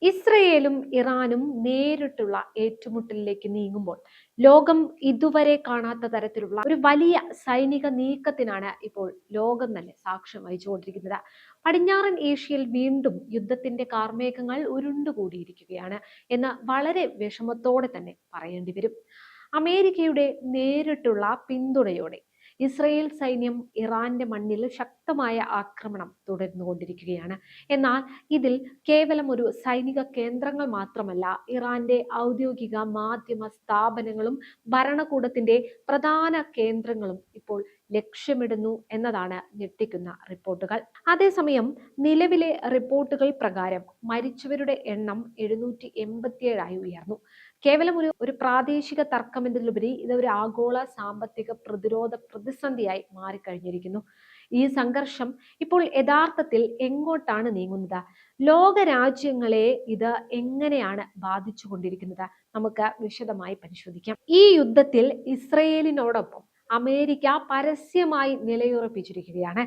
ഇസ്രയേലും ഇറാനും നേരിട്ടുള്ള ഏറ്റുമുട്ടലിലേക്ക് നീങ്ങുമ്പോൾ ലോകം ഇതുവരെ കാണാത്ത തരത്തിലുള്ള ഒരു വലിയ സൈനിക നീക്കത്തിനാണ് ഇപ്പോൾ ലോകം തന്നെ സാക്ഷ്യം വഹിച്ചുകൊണ്ടിരിക്കുന്നത്. പടിഞ്ഞാറൻ ഏഷ്യയിൽ വീണ്ടും യുദ്ധത്തിന്റെ കാർമേഘങ്ങൾ ഉരുണ്ടുകൂടിയിരിക്കുകയാണ് എന്ന് വളരെ വിഷമത്തോടെ തന്നെ പറയേണ്ടി വരും. അമേരിക്കയുടെ നേരിട്ടുള്ള പിന്തുണയോടെ ഇസ്രയേൽ സൈന്യം ഇറാന്റെ മണ്ണിൽ ശക്തമായ ആക്രമണം തുടർന്നുകൊണ്ടിരിക്കുകയാണ്. എന്നാൽ ഇതിൽ കേവലം ഒരു സൈനിക കേന്ദ്രങ്ങൾ മാത്രമല്ല, ഇറാന്റെ ഔദ്യോഗിക മാധ്യമ സ്ഥാപനങ്ങളും ഭരണകൂടത്തിന്റെ പ്രധാന കേന്ദ്രങ്ങളും ഇപ്പോൾ ലക്ഷ്യമിടുന്നു എന്നതാണ് ഞെട്ടിക്കുന്ന റിപ്പോർട്ടുകൾ. അതേസമയം നിലവിലെ റിപ്പോർട്ടുകൾ പ്രകാരം മരിച്ചവരുടെ എണ്ണം 787 ഉയർന്നു. കേവലം ഒരു പ്രാദേശിക തർക്കം എന്നതിലുപരി ഇത് ഒരു ആഗോള സാമ്പത്തിക പ്രതിരോധ പ്രതിസന്ധിയായി മാറിക്കഴിഞ്ഞിരിക്കുന്നു. ഈ സംഘർഷം ഇപ്പോൾ യഥാർത്ഥത്തിൽ എങ്ങോട്ടാണ് നീങ്ങുന്നത്? ലോക രാജ്യങ്ങളെ ഇത് എങ്ങനെയാണ് ബാധിച്ചു കൊണ്ടിരിക്കുന്നത്? നമുക്ക് വിശദമായി പരിശോധിക്കാം. ഈ യുദ്ധത്തിൽ ഇസ്രയേലിനോടൊപ്പം അമേരിക്ക പരസ്യമായി നിലയുറപ്പിച്ചിരിക്കുകയാണ്.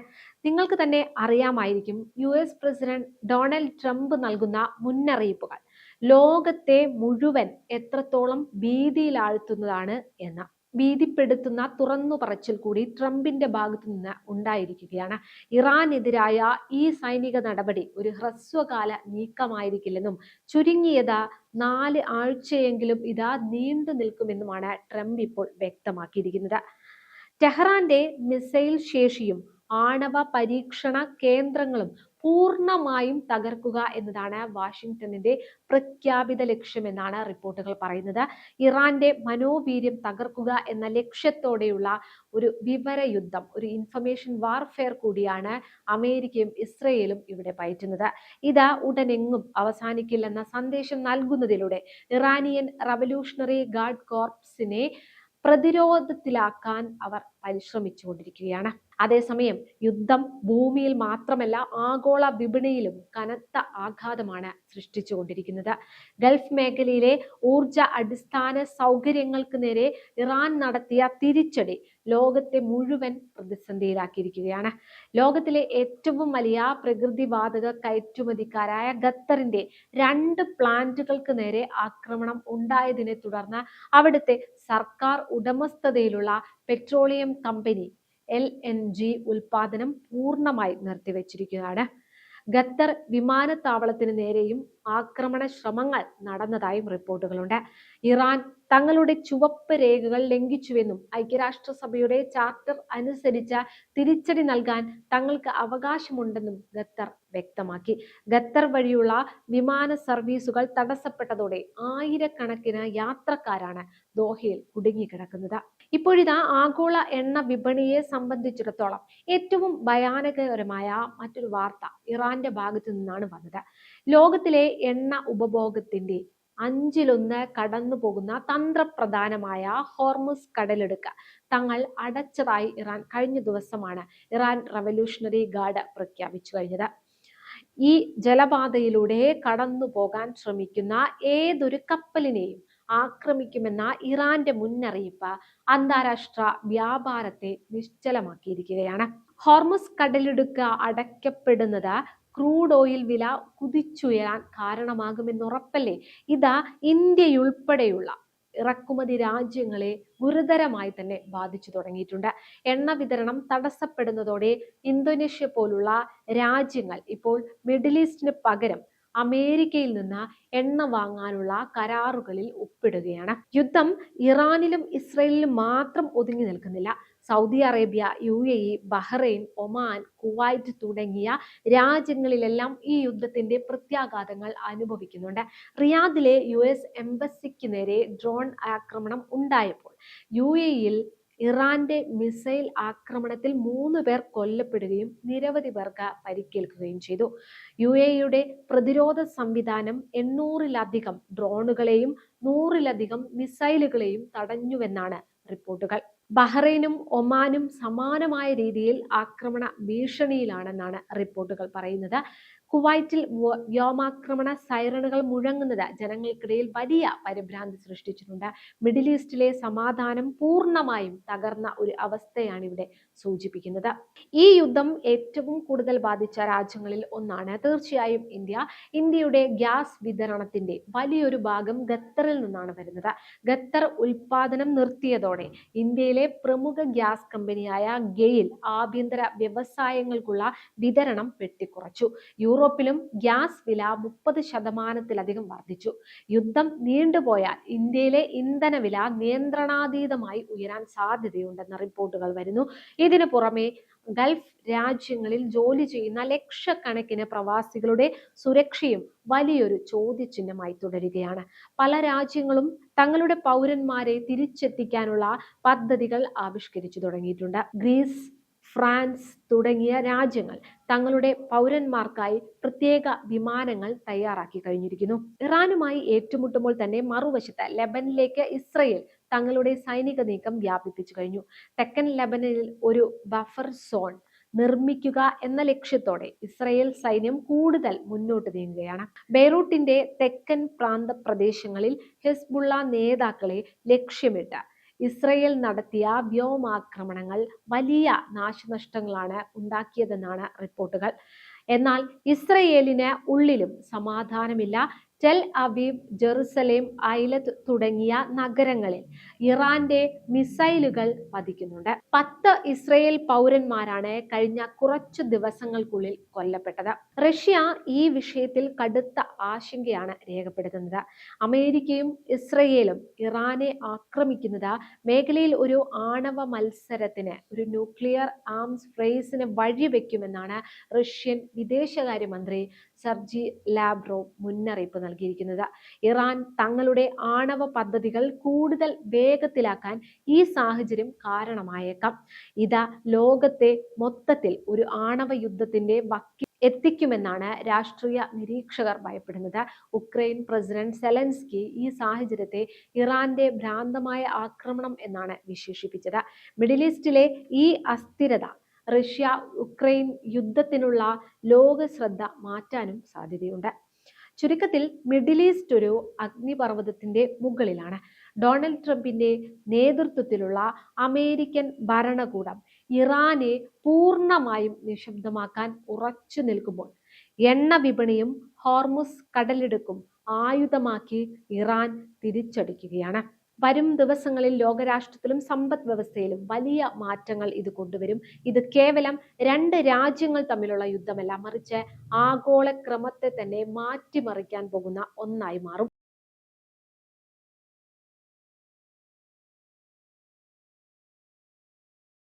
നിങ്ങൾക്ക് തന്നെ അറിയാമായിരിക്കും, US പ്രസിഡന്റ് ഡൊണാൾഡ് ട്രംപ് നൽകുന്ന മുന്നറിയിപ്പുകൾ ലോകത്തെ മുഴുവൻ എത്രത്തോളം ഭീതിയിലാഴ്ത്തുന്നതാണ് എന്ന്. ഭീതിപ്പെടുത്തുന്ന തുറന്നു പറച്ചിൽ കൂടി ട്രംപിന്റെ ഭാഗത്തു നിന്ന് ഉണ്ടായിരിക്കുകയാണ്. ഇറാനെതിരായ ഈ സൈനിക നടപടി ഒരു ഹ്രസ്വകാല നീക്കമായിരിക്കില്ലെന്നും ചുരുങ്ങിയത് 4 ആഴ്ചയെങ്കിലും ഇത് നീണ്ടു നിൽക്കുമെന്നുമാണ് ട്രംപ് ഇപ്പോൾ വ്യക്തമാക്കിയിരിക്കുന്നത്. ടെഹ്റാന്റെ മിസൈൽ ശേഷിയും ആണവ പരീക്ഷണ കേന്ദ്രങ്ങളും പൂർണ്ണമായും തകർക്കുക എന്നതാണ് വാഷിംഗ്ടണിന്റെ പ്രഖ്യാപിത ലക്ഷ്യമെന്നാണ് റിപ്പോർട്ടുകൾ പറയുന്നത്. ഇറാന്റെ മനോവീര്യം തകർക്കുക എന്ന ലക്ഷ്യത്തോടെയുള്ള ഒരു വിവര യുദ്ധം, ഒരു ഇൻഫർമേഷൻ വാർഫെയർ കൂടിയാണ് അമേരിക്കയും ഇസ്രയേലും ഇവിടെ പയറ്റുന്നത്. ഇത് ഉടനെങ്ങും അവസാനിക്കില്ലെന്ന സന്ദേശം നൽകുന്നതിലൂടെ ഇറാനിയൻ റവല്യൂഷണറി ഗാർഡ് കോർപ്സിനെ പ്രതിരോധത്തിലാക്കാൻ അവർ പരിശ്രമിച്ചുകൊണ്ടിരിക്കുകയാണ്. അതേസമയം യുദ്ധം ഭൂമിയിൽ മാത്രമല്ല, ആഗോള വിപണിയിലും കനത്ത ആഘാതമാണ് സൃഷ്ടിച്ചുകൊണ്ടിരിക്കുന്നത്. ഗൾഫ് മേഖലയിലെ ഊർജ അടിസ്ഥാന സൗകര്യങ്ങൾക്ക് നേരെ ഇറാൻ നടത്തിയ തിരിച്ചടി ലോകത്തെ മുഴുവൻ പ്രതിസന്ധിയിലാക്കിയിരിക്കുകയാണ്. ലോകത്തിലെ ഏറ്റവും വലിയ പ്രകൃതിവാതക കയറ്റുമതിക്കാരായ ഖത്തറിന്റെ 2 പ്ലാന്റുകൾക്ക് നേരെ ആക്രമണം ഉണ്ടായതിനെ തുടർന്ന് അവിടുത്തെ സർക്കാർ ഉടമസ്ഥതയിലുള്ള പെട്രോളിയം കമ്പനി LNG ഉൽപാദനം പൂർണ്ണമായി നിർത്തിവെച്ചിരിക്കുകയാണ്. ഖത്തർ വിമാനത്താവളത്തിന് നേരെയും ആക്രമണ ശ്രമങ്ങൾ നടന്നതായും റിപ്പോർട്ടുകളുണ്ട്. ഇറാൻ തങ്ങളുടെ ചുവപ്പ് രേഖകൾ ലംഘിച്ചുവെന്നും ഐക്യരാഷ്ട്രസഭയുടെ ചാർട്ടർ അനുസരിച്ച് തിരിച്ചടി നൽകാൻ തങ്ങൾക്ക് അവകാശമുണ്ടെന്നും ഖത്തർ വ്യക്തമാക്കി. ഖത്തർ വഴിയുള്ള വിമാന സർവീസുകൾ തടസ്സപ്പെട്ടതോടെ ആയിരക്കണക്കിന് യാത്രക്കാരാണ് ദോഹയിൽ കുടുങ്ങിക്കിടക്കുന്നത്. ഇപ്പോഴിതാ ആഗോള എണ്ണ വിപണിയെ സംബന്ധിച്ചിടത്തോളം ഏറ്റവും ഭയാനകരമായ മറ്റൊരു വാർത്ത ഇറാന്റെ ഭാഗത്തു നിന്നാണ് വന്നത്. ലോകത്തിലെ എണ്ണ ഉപഭോഗത്തിന്റെ 1/5 കടന്നു പോകുന്ന തന്ത്രപ്രധാനമായ ഹോർമുസ് കടലിടുക്ക് തങ്ങൾ അടച്ചതായി ഇറാൻ കഴിഞ്ഞ ദിവസമാണ് ഇറാൻ റവല്യൂഷണറി ഗാർഡ് പ്രഖ്യാപിച്ചു കഴിഞ്ഞത്. ഈ ജലപാതയിലൂടെ കടന്നു പോകാൻ ശ്രമിക്കുന്ന ഏതൊരു കപ്പലിനെയും ആക്രമിക്കുമെന്ന ഇറാന്റെ മുന്നറിയിപ്പ് അന്താരാഷ്ട്ര വ്യാപാരത്തെ നിശ്ചലമാക്കിയിരിക്കുകയാണ്. ഹോർമുസ് കടലിടുക്ക് അടയ്ക്കപ്പെടുന്നത് ക്രൂഡ് ഓയിൽ വില കുതിച്ചുയരാൻ കാരണമാകുമെന്നുറപ്പല്ലേ? ഇത് ഇന്ത്യയുൾപ്പെടെയുള്ള ഇറക്കുമതി രാജ്യങ്ങളെ ഗുരുതരമായി തന്നെ ബാധിച്ചു തുടങ്ങിയിട്ടുണ്ട്. എണ്ണ വിതരണം തടസ്സപ്പെടുന്നതോടെ ഇന്തോനേഷ്യ പോലുള്ള രാജ്യങ്ങൾ ഇപ്പോൾ മിഡിൽ ഈസ്റ്റിന് പകരം അമേരിക്കയിൽ നിന്ന് എണ്ണ വാങ്ങാനുള്ള കരാറുകളിൽ ഒപ്പിടുകയാണ്. യുദ്ധം ഇറാനിലും ഇസ്രയേലിലും മാത്രം ഒതുങ്ങി നിൽക്കുന്നില്ല. Saudi Arabia, UAE, Bahrain, Oman, Kuwait തുടങ്ങിയ രാജ്യങ്ങളിലെല്ലാം ഈ യുദ്ധത്തിന്റെ പ്രത്യാഘാതങ്ങൾ അനുഭവിക്കുന്നുണ്ട്. റിയാദിലെ US എംബസിക്ക് നേരെ ഡ്രോൺ ആക്രമണം ഉണ്ടായപ്പോൾ UAE-യിൽ ഇറാന്റെ മിസൈൽ ആക്രമണത്തിൽ 3 പേർ കൊല്ലപ്പെടുകയും നിരവധി പേർക്ക് പരിക്കേൽക്കുകയും ചെയ്തു. UAE-യുടെ പ്രതിരോധ സംവിധാനം 800-ലധികം ഡ്രോണുകളെയും 100-ലധികം മിസൈലുകളെയും തടഞ്ഞുവെന്നാണ് റിപ്പോർട്ടുകൾ. ബഹ്റൈനും ഒമാനും സമാനമായ രീതിയിൽ ആക്രമണ ഭീഷണിയിലാണെന്നാണ് റിപ്പോർട്ടുകൾ പറയുന്നത്. കുവൈറ്റിൽ വ്യോമാക്രമണ സൈറണുകൾ മുഴങ്ങുന്നത് ജനങ്ങൾക്കിടയിൽ വലിയ പരിഭ്രാന്തി സൃഷ്ടിച്ചിട്ടുണ്ട്. മിഡിൽ ഈസ്റ്റിലെ സമാധാനം പൂർണ്ണമായും തകർന്ന ഒരു അവസ്ഥയാണ് ഇവിടെ സൂചിപ്പിക്കുന്നത്. ഈ യുദ്ധം ഏറ്റവും കൂടുതൽ ബാധിച്ച രാജ്യങ്ങളിൽ ഒന്നാണ് തീർച്ചയായും ഇന്ത്യയുടെ ഗ്യാസ് വിതരണത്തിന്റെ വലിയൊരു ഭാഗം ഖത്തറിൽ നിന്നാണ് വരുന്നത്. ഖത്തർ ഉൽപാദനം നിർത്തിയതോടെ ഇന്ത്യയിലെ പ്രമുഖ ഗ്യാസ് കമ്പനിയായ ഗെയിൽ ആഭ്യന്തര വ്യവസായങ്ങൾക്കുള്ള വിതരണം വെട്ടിക്കുറച്ചു. യൂറോപ്പിലും ഗ്യാസ് വില 30% വർദ്ധിച്ചു. യുദ്ധം നീണ്ടുപോയാൽ ഇന്ത്യയിലെ ഇന്ധന വില നിയന്ത്രണാതീതമായി ഉയരാൻ സാധ്യതയുണ്ടെന്ന റിപ്പോർട്ടുകൾ വരുന്നു. ഇതിനു പുറമെ ഗൾഫ് രാജ്യങ്ങളിൽ ജോലി ചെയ്യുന്ന ലക്ഷക്കണക്കിന് പ്രവാസികളുടെ സുരക്ഷയും വലിയൊരു ചോദ്യചിഹ്നമായി തുടരുകയാണ്. പല രാജ്യങ്ങളും തങ്ങളുടെ പൗരന്മാരെ തിരിച്ചെത്തിക്കാനുള്ള പദ്ധതികൾ ആവിഷ്കരിച്ചു തുടങ്ങിയിട്ടുണ്ട്. ഗ്രീസ്, ഫ്രാൻസ് തുടങ്ങിയ രാജ്യങ്ങൾ തങ്ങളുടെ പൗരന്മാർക്കായി പ്രത്യേക വിമാനങ്ങൾ തയ്യാറാക്കി കഴിഞ്ഞിരിക്കുന്നു. ഇറാനുമായി ഏറ്റുമുട്ടുമ്പോൾ തന്നെ മറുവശത്ത് ലെബനിലേക്ക് ഇസ്രയേൽ തങ്ങളുടെ സൈനിക നീക്കം വ്യാപിപ്പിച്ചു കഴിഞ്ഞു. തെക്കൻ ലെബനിൽ ഒരു ബഫർ സോൺ നിർമ്മിക്കുക എന്ന ലക്ഷ്യത്തോടെ ഇസ്രയേൽ സൈന്യം കൂടുതൽ മുന്നോട്ട് നീങ്ങുകയാണ്. ബെയ്റൂട്ടിന്റെ തെക്കൻ പ്രാന്ത പ്രദേശങ്ങളിൽ ഹിസ്ബുള്ള നേതാക്കളെ ലക്ഷ്യമിട്ട് ഇസ്രയേൽ നടത്തിയ വ്യോമാക്രമണങ്ങൾ വലിയ നാശനഷ്ടങ്ങളാണ് ഉണ്ടാക്കിയതെന്നാണ് റിപ്പോർട്ടുകൾ. എന്നാൽ ഇസ്രയേലിന് ഉള്ളിലും സമാധാനമില്ല. ടെൽ അവീവ്, ജെറുസലേം, ഐലത്ത് തുടങ്ങിയ നഗരങ്ങളിൽ ഇറാന്റെ മിസൈലുകൾ പതിക്കുന്നുണ്ട്. 10 ഇസ്രയേൽ പൗരന്മാരാണ് കഴിഞ്ഞ കുറച്ചു ദിവസങ്ങൾക്കുള്ളിൽ കൊല്ലപ്പെട്ടത്. റഷ്യ ഈ വിഷയത്തിൽ കടുത്ത ആശങ്കയാണ് രേഖപ്പെടുത്തുന്നത്. അമേരിക്കയും ഇസ്രയേലും ഇറാനെ ആക്രമിക്കുന്നത് മേഖലയിൽ ഒരു ആണവ മത്സരത്തിന്, ഒരു ന്യൂക്ലിയർ ആംസ് റേസിന് വഴിവെക്കുമെന്നാണ് റഷ്യൻ വിദേശകാര്യമന്ത്രി സെർജി ലാവ്റോവ് മുന്നറിയിപ്പ് നൽകിയിരിക്കുന്നത്. ഇറാൻ തങ്ങളുടെ ആണവ പദ്ധതികൾ കൂടുതൽ വേഗത്തിലാക്കാൻ ഈ സാഹചര്യം കാരണമായേക്കാം. ഇത് ലോകത്തെ മൊത്തത്തിൽ ഒരു ആണവ യുദ്ധത്തിന്റെ വക്കിൽ എത്തിക്കുമെന്നാണ് രാഷ്ട്രീയ നിരീക്ഷകർ ഭയപ്പെടുന്നത്. ഉക്രൈൻ പ്രസിഡന്റ് സെലൻസ്കി ഈ സാഹചര്യത്തെ ഇറാന്റെ ഭ്രാന്തമായ ആക്രമണം എന്നാണ് വിശേഷിപ്പിച്ചത്. മിഡിൽ ഈസ്റ്റിലെ ഈ അസ്ഥിരത റഷ്യ ഉക്രൈൻ യുദ്ധത്തിനുള്ള ലോക ശ്രദ്ധ മാറ്റാനും സാധ്യതയുണ്ട്. ചുരുക്കത്തിൽ മിഡിൽ ഈസ്റ്റ് ഒരു അഗ്നിപർവ്വതത്തിന്റെ മുകളിലാണ്. ഡൊണാൾഡ് ട്രംപിന്റെ നേതൃത്വത്തിലുള്ള അമേരിക്കൻ ഭരണകൂടം ഇറാനെ പൂർണ്ണമായും നിശബ്ദമാക്കാൻ ഉറച്ചു നിൽക്കുമ്പോൾ എണ്ണ വിപണിയും ഹോർമുസ് കടലിടുക്കും ആയുധമാക്കി ഇറാൻ തിരിച്ചടിക്കുകയാണ്. വരും ദിവസങ്ങളിൽ ലോകരാഷ്ട്രത്തിലും സമ്പദ് വ്യവസ്ഥയിലും വലിയ മാറ്റങ്ങൾ ഇത് കൊണ്ടുവരും. ഇത് കേവലം 2 രാജ്യങ്ങൾ തമ്മിലുള്ള യുദ്ധമല്ല, മറിച്ച് ആഗോള ക്രമത്തെ തന്നെ മാറ്റിമറിക്കാൻ പോകുന്ന ഒന്നായി മാറും.